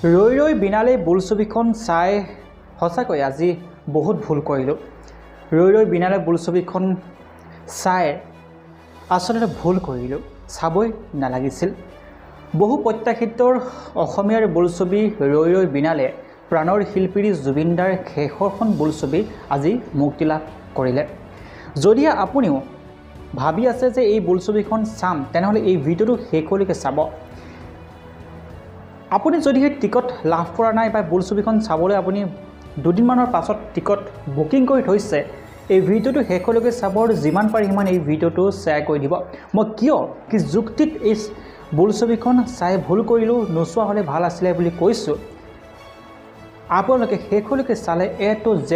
ৰৈ ৰৈ বিনালে বোলছবিখন চাই সঁচাকৈ আজি বহুত ভুল কৰিলোঁ। ৰৈ ৰৈ বিনালে বোলছবিখন চাই আচলতে ভুল কৰিলোঁ, চাবই নালাগিছিল। বহু প্ৰত্যাশিতৰ অসমীয়াৰ বোলছবি ৰৈ ৰৈ বিনালে প্ৰাণৰ শিল্পী জুবিন দাৰ শেষৰখন বোলছবি আজি মুক্তি লাভ কৰিলে। যদি আপুনিও ভাবি আছে যে এই বোলছবিখন চাম, তেনেহ'লে এই ভিডিঅ'টো শেষলৈকে চাব। আপুনি যদিহে টিকট লাভ কৰা নাই বা বোলছবিখন চাবলৈ আপুনি দুদিনমানৰ পাছত টিকট বুকিং কৰি থৈছে, এই ভিডিঅ'টো শেষলৈকে চাব আৰু যিমান পাৰে সিমান এই ভিডিঅ'টো শ্বেয়াৰ কৰি দিব। মই কি যুক্তিত এই বোলছবিখন চাই ভুল কৰিলোঁ, নোচোৱা হ'লে ভাল আছিলে বুলি কৈছোঁ, আপোনালোকে শেষলৈকে চালে A to Z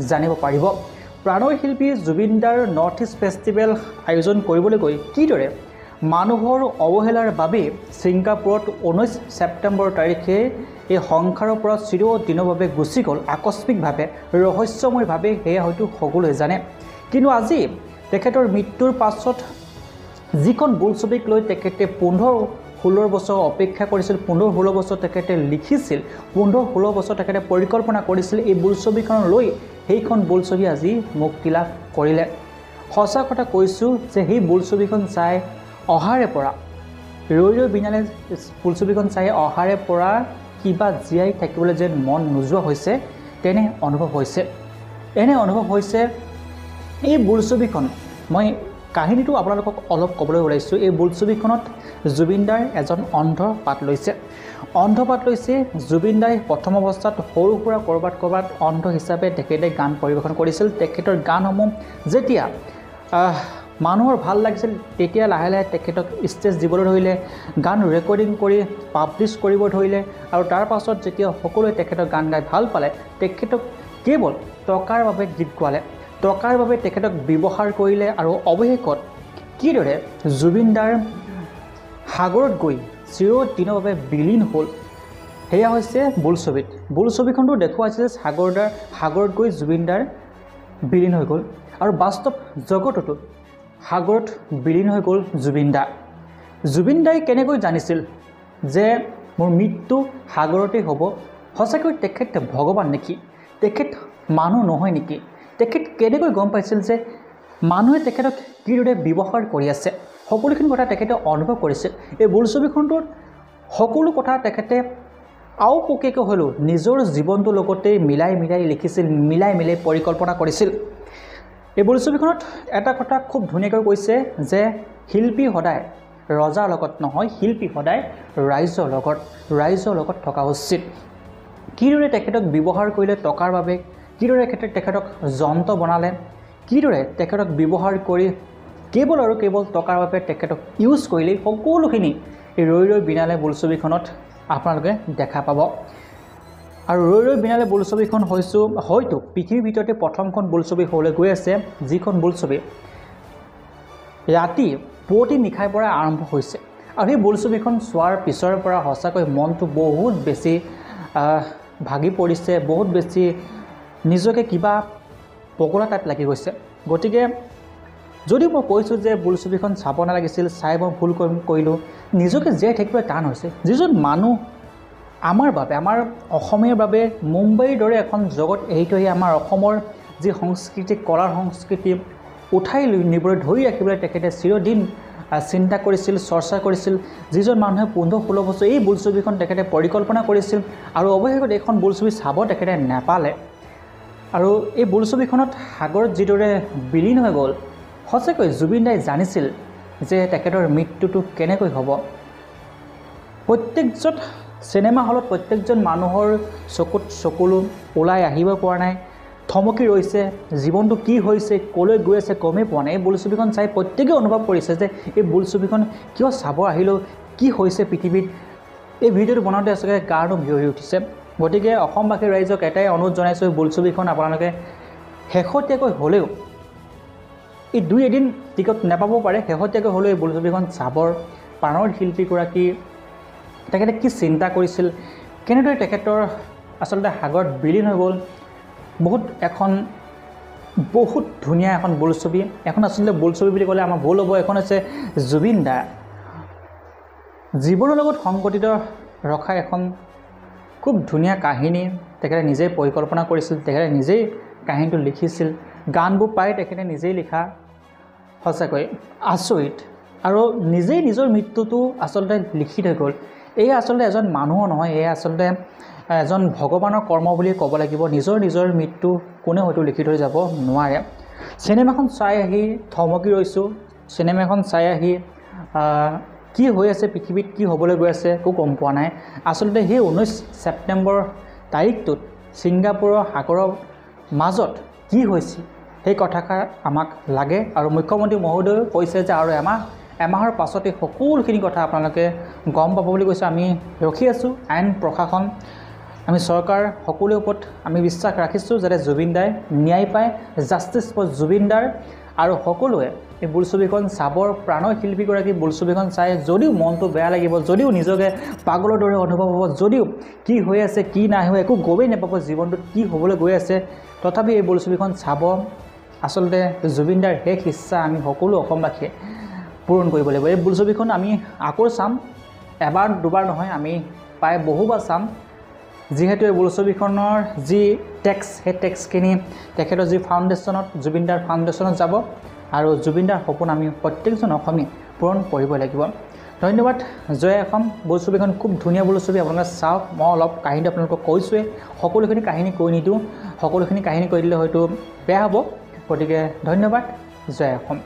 জানিব পাৰিব। প্ৰাণৰ শিল্পী জুবিন দাৰ নৰ্থ ইষ্ট ফেষ্টিভেল আয়োজন কৰিবলৈ গৈ কিদৰে মানুহৰ অৱহেলাৰ বাবে ছিংগাপুৰত 19 ছেপ্টেম্বৰ তাৰিখে এই সংসাৰৰ পৰা চিৰদিনৰ বাবে গুচি গ'ল আকস্মিকভাৱে, ৰহস্যময়ভাৱে, সেয়া হয়তো সকলোৱে জানে। কিন্তু আজি তেখেতৰ মৃত্যুৰ পাছত যিখন বোলছবিক লৈ তেখেতে 15-16 বছৰ অপেক্ষা কৰিছিল, 15-16 বছৰ তেখেতে লিখিছিল, 15-16 বছৰ তেখেতে পৰিকল্পনা কৰিছিল এই বোলছবিখনক লৈ, সেইখন বোলছবি আজি মুক্তি লাভ কৰিলে। সঁচা কথা কৈছোঁ যে সেই বোলছবিখন চাই অহাৰে পৰা, ৰৈ ৰৈ বিনালে বোলছবিখন চাই অহাৰে পৰা কিবা জীয়াই থাকিবলৈ যেন মন নোযোৱা হৈছে, তেনে অনুভৱ হৈছে। এনে অনুভৱ হৈছে এই বোলছবিখন, মই কাহিনীটো আপোনালোকক অলপ ক'বলৈ ওলাইছোঁ। এই বোলছবিখনত জুবিন দাৰ এজন অন্ধ পাঠ লৈছে। জুবিন দাই প্ৰথম অৱস্থাত সৰু সুৰা ক'ৰবাত অন্ধ হিচাপে তেখেতে গান পৰিৱেশন কৰিছিল। তেখেতৰ গানসমূহ যেতিয়া মানুহৰ ভাল লাগিছিল, তেতিয়া লাহে লাহে তেখেতক ষ্টেজ দিবলৈ ধৰিলে, গান ৰেকৰ্ডিং কৰি পাব্লিছ কৰিব ধৰিলে, আৰু তাৰ পাছত যেতিয়া সকলোৱে তেখেতৰ গান গাই ভাল পালে, তেখেতক কেৱল টকাৰ বাবে গীত গোৱালে, টকাৰ বাবে তেখেতক ব্যৱহাৰ কৰিলে, আৰু অৱশেষত কিদৰে জুবিন দাৰ সাগৰত গৈ চিৰদিনৰ বাবে বিলীন হ'ল, সেয়া হৈছে বোলছবিত। বোলছবিখনটো দেখুৱাইছিল সাগৰত গৈ জুবিন দাৰ বিলীন হৈ গ'ল, আৰু বাস্তৱ জগততো সাগৰত বিলীন হৈ গ'ল জুবিন দা। জুবিন দাই কেনেকৈ জানিছিল যে মোৰ মৃত্যু সাগৰতেই হ'ব? সঁচাকৈ তেখেত ভগৱান নেকি? তেখেত মানুহ নহয় নেকি? তেখেত কেনেকৈ গম পাইছিল যে মানুহে তেখেতক কিদৰে ব্যৱহাৰ কৰি আছে? সকলোখিনি কথা তেখেতে অনুভৱ কৰিছিল। এই বোলছবিখনটোত সকলো কথা তেখেতে আওপকীয়াকৈ হ'লেও নিজৰ জীৱনটোৰ লগতে মিলাই লিখিছিল, মিলাই পৰিকল্পনা কৰিছিল। এই বোলছবিখনত এটা কথা খুব ধুনীয়াকৈ কৈছে যে শিল্পী সদায় ৰজাৰ লগত নহয়, শিল্পী সদায় ৰাইজৰ লগত থকা উচিত। কিদৰে তেখেতক ব্যৱহাৰ কৰিলে টকাৰ বাবে, কিদৰে তেখেতক যন্ত্ৰ বনালে, কিদৰে তেখেতক ব্যৱহাৰ কৰি কেৱল আৰু কেৱল টকাৰ বাবে তেখেতক ইউজ কৰিলে, সকলোখিনি এই ৰৈ ৰৈ বিনালে বোলছবিখনত আপোনালোকে দেখা পাব। আৰু ৰৈ ৰৈ বিনালে বোলছবিখন হয়তো পৃথিৱীৰ ভিতৰতে প্ৰথমখন বোলছবি হ'বলৈ গৈ আছে, যিখন বোলছবি ৰাতি পুৱতি নিশাৰ পৰা আৰম্ভ হৈছে। আৰু সেই বোলছবিখন চোৱাৰ পিছৰ পৰা সঁচাকৈ মনটো বহুত বেছি ভাগি পৰিছে, বহুত বেছি নিজকে কিবা পগলা টাইপ লাগি গৈছে। গতিকে যদিও মই কৈছোঁ যে বোলছবিখন চাব নালাগিছিল, চাই মই ভুল কৰিলোঁ, নিজকে জীয়াই থাকিবলৈ টান হৈছে। যিজন মানুহ আমাৰ বাবে, আমাৰ অসমীয়াৰ বাবে মুম্বাইৰ দৰে এখন জগত এৰি থৈ আমাৰ অসমৰ যি সংস্কৃতি, কলাৰ সংস্কৃতি উঠাই নিবলৈ, ধৰি ৰাখিবলৈ তেখেতে চিৰদিন চিন্তা কৰিছিল, চৰ্চা কৰিছিল। যিজন মানুহে 15-16 বছৰ এই বোলছবিখন তেখেতে পৰিকল্পনা কৰিছিল, আৰু অৱশেষত এইখন বোলছবি চাব তেখেতে নাপালে, আৰু এই বোলছবিখনত সাগৰত যিদৰে বিলীন হৈ গ'ল, সঁচাকৈ জুবিন দাই জানিছিল যে তেখেতৰ মৃত্যুটো কেনেকৈ হ'ব। প্ৰত্যেকজন চিনেমা হলত প্ৰত্যেকজন মানুহৰ চকুত চকুলো ওলাই আহিব পৰা নাই, থমকি ৰৈছে, জীৱনটো কি হৈছে, ক'লৈ গৈ আছে গমেই পোৱা নাই। এই বোলছবিখন চাই প্ৰত্যেকেই অনুভৱ কৰিছে যে এই বোলছবিখন কিয় চাব আহিলেও, কি হৈছে পৃথিৱীত। এই ভিডিঅ'টো বনাওঁতে আচলতে গাটো ভিৰহি উঠিছে। গতিকে অসমবাসী ৰাইজক এটাই অনুৰোধ জনাইছোঁ, এই বোলছবিখন আপোনালোকে শেহতীয়াকৈ হ'লেও, এই 2 এদিন টিকট নাপাব পাৰে, শেহতীয়াকৈ হ'লেও এই বোলছবিখন চাবৰ। প্ৰাণৰ শিল্পীগৰাকী তেখেতে কি চিন্তা কৰিছিল, কেনেদৰে তেখেতৰ আচলতে সাগৰত বিলীন হৈ গ'ল। বহুত ধুনীয়া এখন বোলছবি। এখন আচলতে বোলছবি বুলি ক'লে আমাৰ ভুল হ'ব, এখন হৈছে জুবিন দা জীৱনৰ লগত সংগঠিত ৰখা এখন খুব ধুনীয়া কাহিনী তেখেতে নিজেই পৰিকল্পনা কৰিছিল, তেখেতে নিজেই কাহিনীটো লিখিছিল, গানবোৰ প্ৰায় তেখেতে নিজেই লিখা, সঁচাকৈ আচৰিত। আৰু নিজেই নিজৰ মৃত্যুটো আচলতে লিখি থৈ গ'ল। এই আচলতে এজন মানুহো নহয়, এই আচলতে এজন ভগৱানৰ কৰ্ম বুলি ক'ব লাগিব। নিজৰ মৃত্যু কোনে হয়তো লিখি থৈ যাব নোৱাৰে। চিনেমাখন চাই আহি থমকি ৰৈছোঁ, চিনেমাখন চাই আহি কি হৈ আছে পৃথিৱীত, কি হ'বলৈ গৈ আছে একো গম পোৱা নাই। আচলতে সেই 19 ছেপ্টেম্বৰ তাৰিখটোত ছিংগাপুৰৰ সাগৰৰ মাজত কি হৈছিল সেই কথাষাৰ আমাক লাগে। আৰু মুখ্যমন্ত্ৰী মহোদয়েও কৈছে যে আৰু এমাহৰ পাছতে সকলোখিনি কথা আপোনালোকে গম পাব বুলি কৈছে। আমি ৰখি আছোঁ, আইন প্ৰশাসন, আমি চৰকাৰ সকলোৰে ওপৰত আমি বিশ্বাস ৰাখিছোঁ যাতে জুবিন দাই ন্যায় পায়, জাষ্টিছ ফৰ জুবিন দাৰ। আৰু সকলোৱে এই বোলছবিখন চাবৰ, প্ৰাণৰ শিল্পীগৰাকী বোলছবিখন চাই যদিও মনটো বেয়া লাগিব, যদিও নিজকে পাগলৰ দৰে অনুভৱ হ'ব, যদিও কি হৈ আছে কি নাই হোৱা একো গমেই নাপাব জীৱনটোত কি হ'বলৈ গৈ আছে, তথাপি এই বোলছবিখন চাব। আচলতে জুবিন দাৰ শেষ ইচ্ছা আমি সকলো অসমবাসীয়ে পূৰণ কৰিব লাগিব। এই বোলছবিখন আমি আকৌ চাম, এবাৰ দুবাৰ নহয়, আমি প্ৰায় বহুবাৰ চাম। যিহেতু এই বোলছবিখনৰ যি টেক্স, সেই টেক্সখিনি তেখেতৰ যি ফাউণ্ডেশ্যনত, জুবিন দাৰ ফাউণ্ডেশ্যনত যাব। আৰু জুবিন দাৰ সপোন আমি প্ৰত্যেকজন অসমীয়া পূৰণ কৰিব লাগিব। ধন্যবাদ। জয় অসম। বোলছবিখন খুব ধুনীয়া বোলছবি, আপোনালোকে চাওক। মই অলপ কাহিনী আপোনালোকক কৈছোঁৱেই, সকলোখিনি কাহিনী কৈ নিদিওঁ, সকলোখিনি কাহিনী কৈ দিলে হয়তো বেয়া হ'ব। গতিকে ধন্যবাদ। জয় অসম।